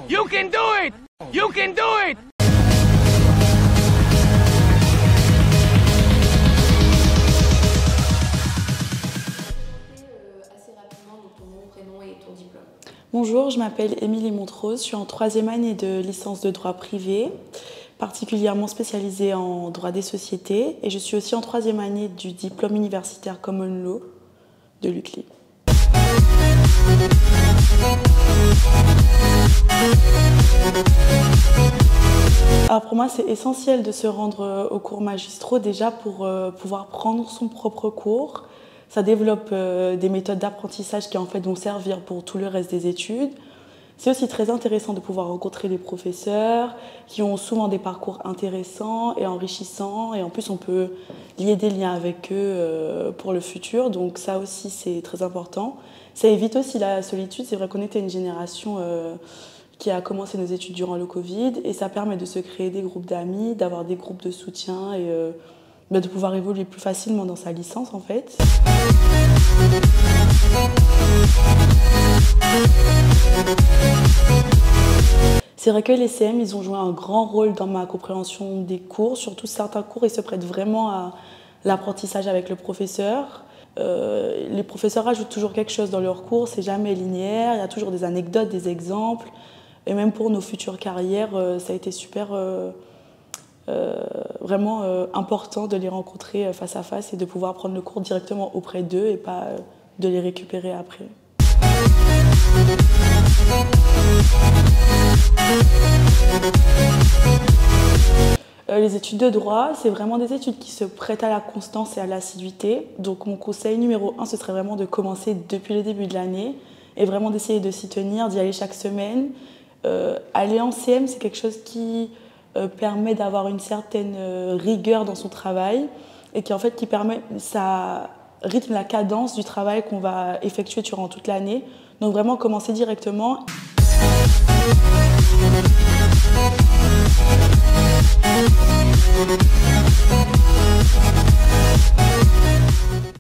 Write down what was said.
You can do it! You can do it! Assez rapidement ton nom, prénom et ton diplôme. Bonjour, je m'appelle Émilie Montrose, je suis en 3e année de licence de droit privé, particulièrement spécialisée en droit des sociétés, et je suis aussi en 3e année du diplôme universitaire Common Law de l'UCLI. Alors pour moi, c'est essentiel de se rendre aux cours magistraux déjà pour pouvoir prendre son propre cours. Ça développe des méthodes d'apprentissage qui en fait vont servir pour tout le reste des études. C'est aussi très intéressant de pouvoir rencontrer des professeurs qui ont souvent des parcours intéressants et enrichissants. Et en plus, on peut lier des liens avec eux pour le futur. Donc ça aussi, c'est très important. Ça évite aussi la solitude. C'est vrai qu'on était une génération qui a commencé nos études durant le Covid. Et ça permet de se créer des groupes d'amis, d'avoir des groupes de soutien et de pouvoir évoluer plus facilement dans sa licence en fait. C'est vrai que les CM, ils ont joué un grand rôle dans ma compréhension des cours, surtout certains cours, ils se prêtent vraiment à l'apprentissage avec le professeur. Les professeurs ajoutent toujours quelque chose dans leurs cours, c'est jamais linéaire, il y a toujours des anecdotes, des exemples. Et même pour nos futures carrières, ça a été super vraiment important de les rencontrer face à face et de pouvoir prendre le cours directement auprès d'eux et pas de les récupérer après. Les études de droit, c'est vraiment des études qui se prêtent à la constance et à l'assiduité. Donc mon conseil numéro 1, ce serait vraiment de commencer depuis le début de l'année et vraiment d'essayer de s'y tenir, d'y aller chaque semaine. Aller en CM, c'est quelque chose qui permet d'avoir une certaine rigueur dans son travail et qui en fait ça rythme la cadence du travail qu'on va effectuer durant toute l'année. Donc vraiment commencer directement.